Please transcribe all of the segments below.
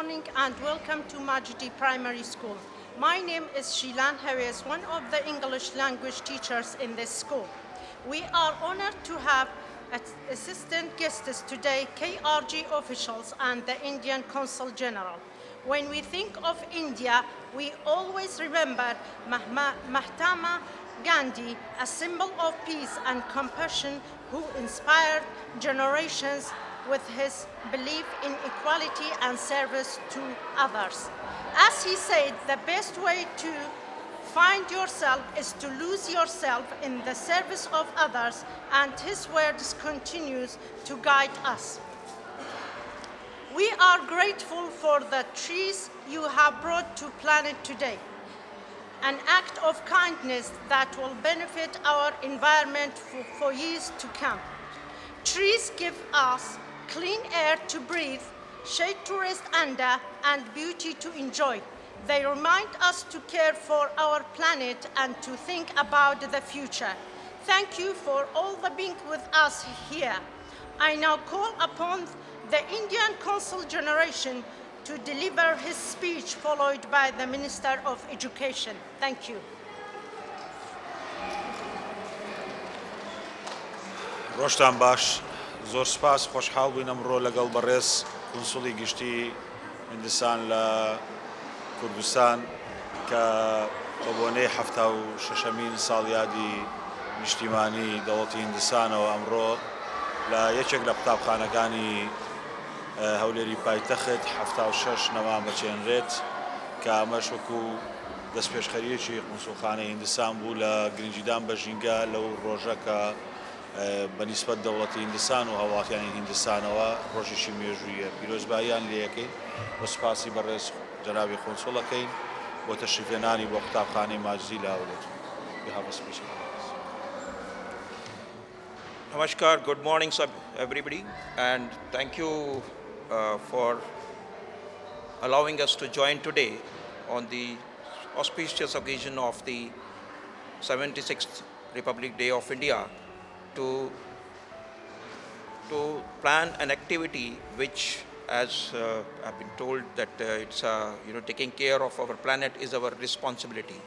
morning and welcome to Majidi Primary School. My name is Shilan Hawes, one of the English language teachers in this school. We are honored to have assistant guests today, KRG officials and the Indian Consul General. When we think of India, we always remember Mahatma Gandhi, a symbol of peace and compassion who inspired generations with his belief in equality and service to others. As he said, the best way to find yourself is to lose yourself in the service of others, and his words continues to guide us. We are grateful for the trees you have brought to planet today, an act of kindness that will benefit our environment for years to come. Trees give us clean air to breathe, shade to rest under, and beauty to enjoy. They remind us to care for our planet and to think about the future. Thank you for all the being with us here. I now call upon the Indian Consul Generation to deliver his speech, followed by the Minister of Education. Thank you. ڕۆژتان باش، زۆر سپاس، خۆشحاڵ بووین ئەمڕۆ لەگەڵ بەڕێز کونسوڵی گشتی هیندستان لە کوردستان کە بەبۆنەی 76مین ساڵیادی نیشتیمانی دەوڵەتی هیندستانەوە ئەمڕۆ لە یەکێک لە قوتابخانەکانی هەولێری پایتەخت 76 نەمام بەچێنرێت کە ئەمەش وەکو دەستپێشخەریەکی قونسوڵخانەی هیندستان بوو لە گرنگیدان بە ژینگە لەو ڕۆژە کە بەنسبەت دەوڵەتی هیندستان و هاوڵاتیانی هیندستانەوە ڕۆژێکی مێژوویە پیرۆزباییان لێ یەکەین بۆ سپاسی بەڕێز جەنابی قونسوڵەکەین بۆ تەشریفهێنانی بۆ قوتابخانەی ماجدی لە هەولێر. Namaskar, good morning everybody, and thank you for allowing us to join today on the auspicious occasion of the 76th Republic Day of India to plan an activity which, as I've been told, that it's taking care of our planet is our responsibility.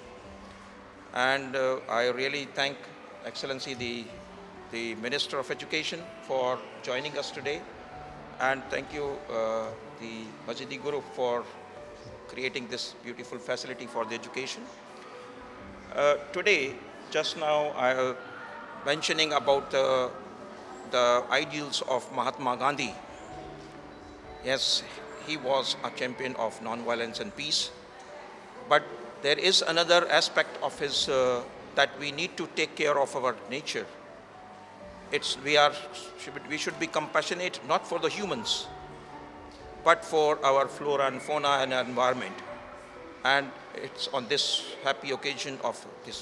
And I really thank Excellency the Minister of Education for joining us today, and thank you the Majidi Group for creating this beautiful facility for the education. Today, just now, I mentioning about the ideals of Mahatma Gandhi. Yes, he was a champion of non-violence and peace, but there is another aspect of his that we need to take care of our nature. We should be compassionate not for the humans, but for our flora and fauna and environment. And it's on this happy occasion of this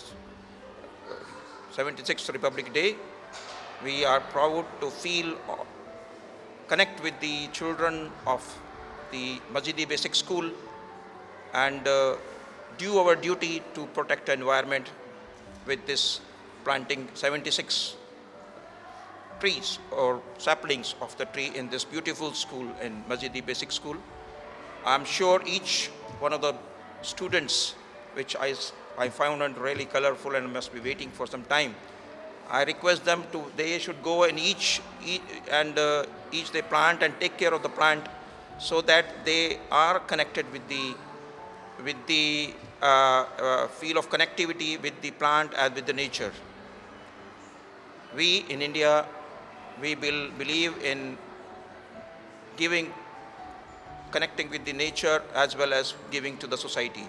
76th Republic Day, we are proud to connect with the children of the Majidi Basic School and do our duty to protect the environment with this planting 76 trees or saplings of the tree in this beautiful school in Majidi Basic School. I'm sure each one of the students, which I found it really colorful and must be waiting for some time, I request them they should go and each they plant and take care of the plant so that they are connected with the feel of connectivity with the plant and with the nature. We in India, we believe in connecting with the nature as well as giving to the society.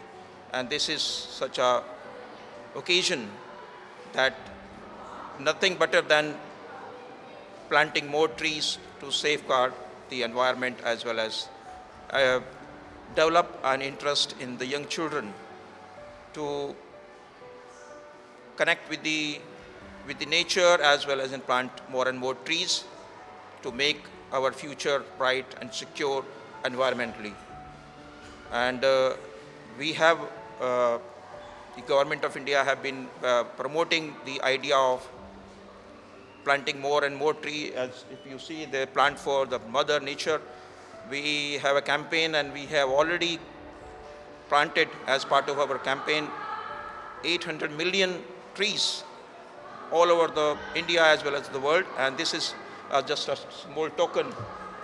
And this is such a occasion that nothing better than planting more trees to safeguard the environment as well as develop an interest in the young children to connect with the nature as well as in plant more and more trees to make our future bright and secure environmentally. And we have, the government of India have been promoting the idea of planting more and more trees. As if you see, they plant for the mother nature, We have a campaign, and we have already planted, as part of our campaign, 800 million trees all over the India as well as the world, and this is just a small token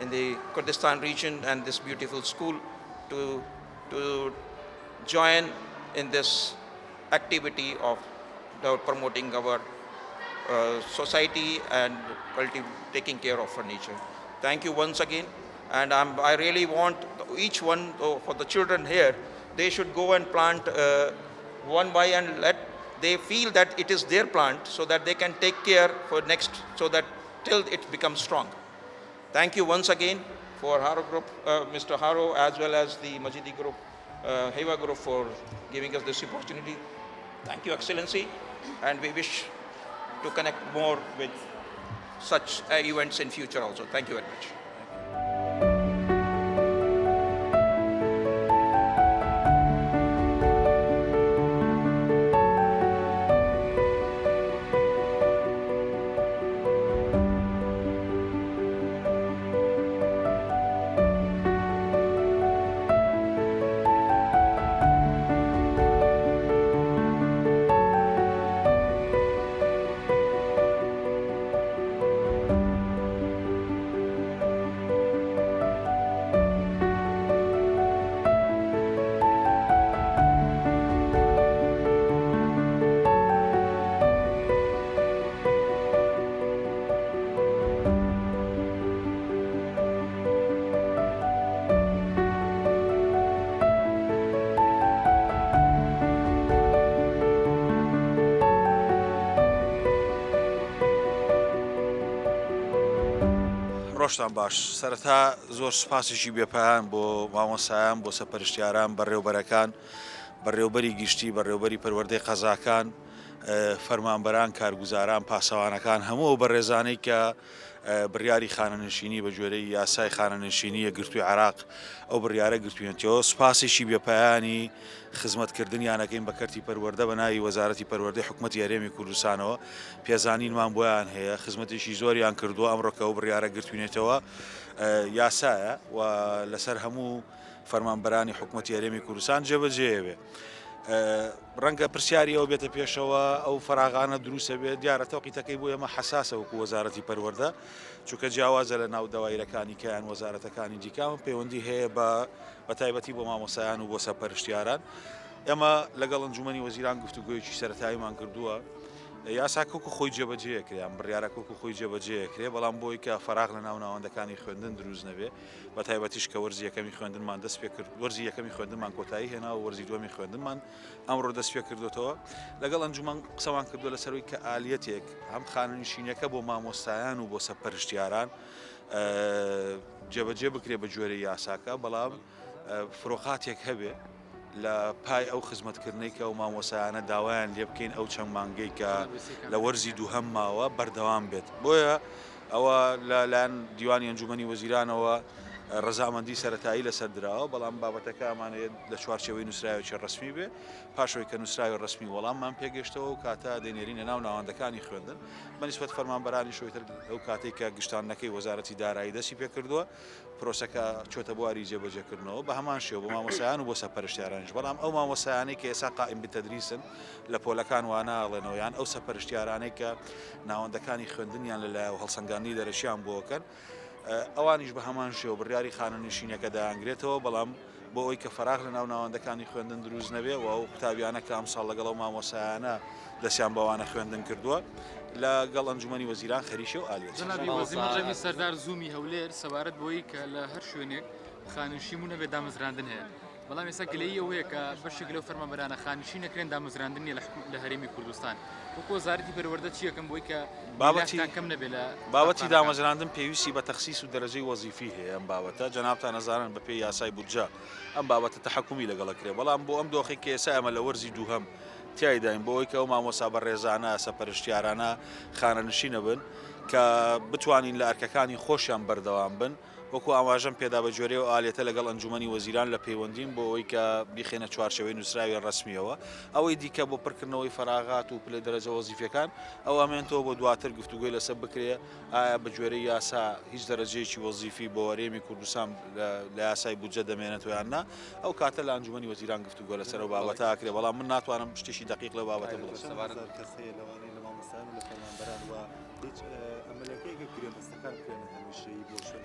in the Kurdistan region and this beautiful school to join in this activity of promoting our society and taking care of our nature. Thank you once again, and I really want each one, for the children here, they should go and plant one by, and let they feel that it is their plant, so that they can take care for next, so that till it becomes strong. Thank you once again for Haro Group, Mr. Haro, as well as the Majidi Group, Heva Group, for giving us this opportunity. Thank you, Excellency, and we wish to connect more with such events in future also. Thank you very much. ڕۆژتان باش. سەرەتا زۆر سوپاسێکی بێپایان بۆ مامۆسایان، بۆ سەپەرشتیاران، بەڕێوەبەرەکان، بەڕێوەبەری گشتی، بەڕێوەبەری پەروەردەی قەزاکان، فەرمانبەران، کارگوزاران، پاسەوانەکان، هەموو ئەو بەڕێزانەی کە بڕیاری خانەنشینی بە جۆرەی یاسای خانەنشینی گرتووی عێراق ئەو بڕیارە گرتوویەتەوە، سوپاسێکی بێپایانی خزمەتکردنیانەکەین بە کەرتی پەروەردە بە ناوی وەزارەتی پەروەردەی حکوومەتی هەرێمی کوردستانەوە. پێزانینمان بۆیان هەیە، خزمەتێکی زۆریان کردووە. ئەمڕۆکە ئەو بڕیارە گرتوینێتەوە یاسایە و لەسەر هەموو فەرمانبەرانی حکوومەتی هەرێمی کوردستان جێبەجێوێ. ڕەنگە پرسیاری ئەو بێتە پێشەوە، ئەو فراغانە دروستە بێت، دیارە تەوقیتەکەی بۆ ئێمە حەساسە وەکو وەزارەتی پەروەردە، چونکە جیاوازە لە ناو دەوایرەکانی کەیان وەزارەتەکانی دیکەم پەیوەندی هەیە بە تایبەتی بۆ مامۆسایان و بۆ سەپەرشتیاران. ئێمە لەگەڵ ئەنجومەنی وەزیران گفتوگۆیەکی سەرەتاییمان کردووە. یاسا کۆکو خۆی جێبەجێکرێ، بڕیارە کۆکو خۆی جێبەجێکرێ، بەڵام بۆی کە فەراغ لە ناو ناوەندەکانی خوێندن دروست نەبێ، بە تایبەتیش کە وەرزی یەکەمی خوێندنمان دەست پێ کرد، وەرزی یەکەمی خوێندنمان کۆتایی هێنا و وەرزی دووەمی خوێندنمان ئەمڕۆ دەست پێ کردوتەوە. لەگەڵ ئەنجومەن قسەمان کردووە لەسەرەوەی کە ئالیەتێک هەم خانەنشینیەکە بۆ مامۆستایان و بۆ سەپەرشتیاران جێبەجێ بکرێ بە جۆرەی یاساکە، بەڵام فڕۆقاتێک هەبێ لە پای ئەو خزمەتکردنەی کە ئەو مامۆسایانە داوایان لێ بکەین ئەو چەند مانگەی کە لە وەرزی دووهەم ماوە بەردەوام بێت. بۆیە ئەوە لەلایەن دیوانی ئەنجومەنی وەزیرانەوە ڕەزامەندی سەرەتایی لەسەر درراوە، بەڵام بابەتەکە ئەمانەیە لە چوارچێوەی نووسراوێکی ڕسمی بێ. پاشەوەی کە نووسراوی ڕسمی وەڵاممان پێگەشتەوە و کاتە دەینێرینە ناو ناوەندەکانی خوێندن بەنسبەت فەرمانبەرانی شۆیتر ئەو کاتێک کە گشتانەکەی وەزارەتی دارایی دەستی پێ کردووە، پرۆسەکە چۆتە بواری جێبەجێکردنەوە بە هەمان شێوە بۆ مامۆسایان و بۆ سەپەرشتیارانیش. بەڵام ئەو مامۆسایانەی کە ئێستا قائیم بتەدریسن لە پۆلەکان واناڵێنەوە، یان ئەو سەپەرشتیارانەی کە ناوەندەکانی خوێندنیان لەلایەوە هەڵسەنگاندنی دەرەچیان بۆکەن، ئەوانیش بە هەمان شێوە بڕیاری خانەنشینەکە دایانگرێتەوە، بەڵام بۆ ئەوی کە فەراغ لە ناو ناوەندەکانی خوێندن دروست نەبێ و ئەو قوتابیانە کە ئەمساڵ لەگەڵ ئەو مامۆسایانە دەستیان بەوانە خوێندن کردووە لەگەڵ ئەنجومەنی وەزیران خەریکە و ئالیەت. جەنابی وەزیر ڕێمی سەردار زوومی هەولێر سەبارەت بۆی کە لە هەر شوێنێک خانشیمونە بێ دامەزراندن هەیە، بەڵام ئێستا گلەیی ئەوەیە کە بەشێک لەو فەرمانبەرانە خانشی نەکرێن دامەزراندنی لە هەرێمی کوردستان. وەکو وەزارەتی پەروەردە چی یەکەم بۆی کە کەم نەبێت لە بابەتی دامەزراندن پێویستی بە تەخسیس و دەرەجەی وەزیفی هەیە. ئەم بابەتە جەنابتان نەزانن بە پێی یاسای بودجە ئەم بابەتە تەحەکومی لەگەڵەکرێ، بەڵام بۆ ئەم دۆخی کە ئێستا ئەمە لە وەرزی دووهەم تیایداین بۆ ئەوی کە ئەو مامۆستا بەڕێزانە سەپەرشتیارانە خانەنشینە بن کە بتوانین لە ئەرکەکانی خۆشیان بەردەوام بن وەکو ئاماژەم پێدا بە جۆرەی و ئالێتە لەگەڵ ئەنجومەنی وەزیران لە پەیوەندیم بۆ ئەوەی کە بیخێنە چوارچێوەی نووسراوی ڕسمیەوە ئەوەی دیکە بۆ پڕکردنەوەی فەراغات و پلە دەرەجە وەزیفەکان ئەو ئەمێنەوە بۆ دواتر گفتوگوی لەسەر بکرێ ئایا بە جۆرەی یاسا هیچ دەرەجەیەکی وەزیفی بۆ هەرێمی کوردستان لە یاسای بودجە دەمێنێتەوە یان نا ئەو کاتە لە ئەنجومەنی وەزیران گفتوگۆ لەسەر ئەو بابەتە ئاکرێ بەڵام من ناتوانم شتێکی دقیق لەو بابەتە بڵێم.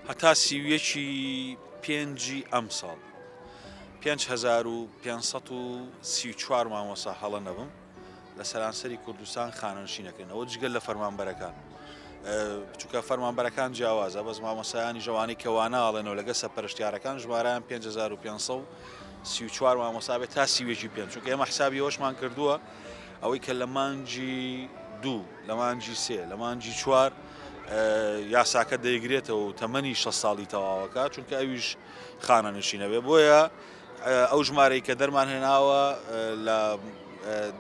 هەتا سیویەکی پێنجی ئەم ساڵ 5534 مامۆستا هەڵە نەبم لە سەرانسەری کوردستان خانەنشینەکردنەوە جگەل لە فەرمانبەرەکان بچووکە فەرمانبەرەکان جیاوازە بەس مامۆستایانی ژەوانی کەوانە ئاڵێنەوە لەگە سەرپەرشتیارەکان ژمارەیان 5534 مامۆستا بێت تا سیوێکی پێنج چونکە ئێمە حسابی ئەوەشمان کردووە ئەوەی کە لە مانگی 2 لە مانگی 3 لە مانگی 4 یاساکە دەیگرێتەوە و تەمەنی 6 ساڵی تەواوەکە چونکە ئەویش خانەنشینەوێ بۆیە ئەو ژمارەی کە دەرمان هێناوە لە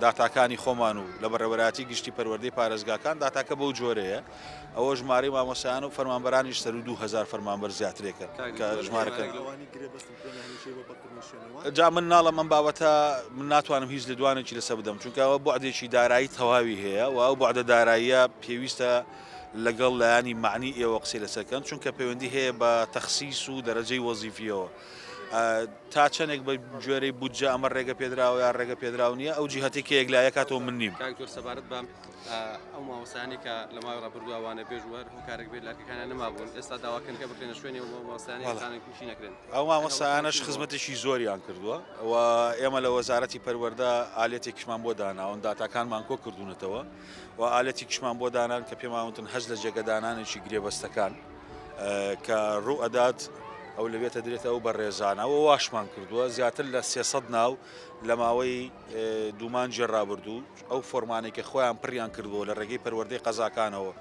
داتاکانی خۆمان و لە بەڕێوەبەراتی گشتی پەروەردەی پارێزگاکان داتاکە بەو جۆرەیە ئەوە ژمارەی مامۆستایان و فەرمانبەرانیش سەر و 2000 فەرمانبەر زیاترێکە کە ژمارەکە جا من ناڵە من بابەتە من ناتوانم هیچ لە دوانێکی لەسەر بدەم چونکە ئەوە بوعدێکی دارایی تەواوی هەیە و ئەو بوعدە داراییە پێویستە لەگەڵ لایانی معنی ئێوە قسەی لەسەرکەن چونکە پەیوەندی هەیە بە تەخسیس و دەرەجەی وەزیفیەوە تا چەندێک بە جۆرەی بودجە ئەمە ڕێگە پێدراوە یا ڕێگە پێدراو نییە ئەو جیهەتێکی یەکلایە کاتەوە من نیم. کاکتۆر سەبارەت بە ئەو مامۆستایانی کە لە ماوەی ڕابردووانە پێشوە هۆکارێک بێت لاکەکانیان نەمابوون ئێستا داواکەن کە بکرێنە شوێنی مامۆستایانی خانێکی نەکرێن. ئەو مامۆستایانەش خزمەتێکی زۆریان کردووە و ئێمە لە وەزارەتی پەروەردە ئالێتێکیشمان بۆ داناون داتاکانمان کۆ کردوونەتەوە و ئالێتێکیشمان بۆ دانان کە پێماوتن هەز لە جێگەدانانێکی گرێبەستەکان کە ڕوو ئەدات ئەو لەوێتە درێتە ئەو بەڕێزانەوە واشمان کردووە زیاتر لە 300 ناو لە ماوەی دوومانجی ڕابردوو ئەو فۆرمانێکە خۆیان پڕیان کردووە لە ڕێگەی پەروەردەی قەزاکانەوە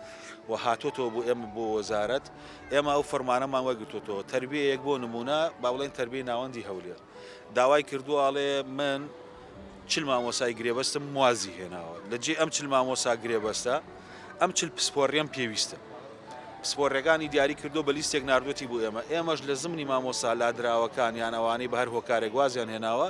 و هاتوۆتەوە بۆ ئێمە بۆ وەزارەت ئێمە ئەو فەرمانەمان وەرگرتووەوە تەربیەیەک بۆ نمونە با بڵێن تەربیەی ناوەندی هەولێر داوای کردووە ئاڵێ من چل مامۆسای گرێبەستم موازی هێناوە لەجێ ئەم چل مامۆسا گرێبەستە ئەم چل پسپۆڕیەم پێویستە پسپۆڕەکانی دیاری کردو بە لیستێک ناردوەتی بۆ ئێمەش لە زمنی مامۆستا لادراوەکان یان ئەوانەی بە هەر هۆکارێک وازیان هێناوە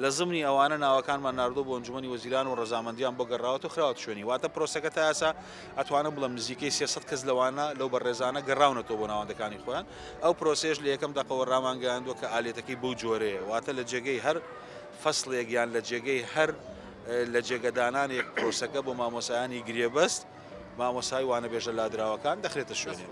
لە زمنی ئەوانە ناوەکانمان ناردووە بۆ ئەنجومەنی وەزیران و ڕەزامەندیان بۆ گەڕاوەوە و خراوەتە شوێنی واتە پرۆسەکە تا ئێستا ئەتوانم بڵم نزیکەی 300 کەس لەوانە لەو بەڕێزانە گەڕاونەتەوە بۆ ناوەندەکانی خۆیان ئەو پرۆسێش لە یەکەم دەقەوە ڕامانگەیاندووە کە ئالێتەکەی بەو جۆرەیە واتە لە جێگەی هەر فەسڵێک یان لە جێگەی هەر لە جێگەدانانێک پرۆسەکە بۆ مامۆسایانی گرێبەست مامۆسای وانە بێژە لادراوەکان دەخرێتە شوێنێ.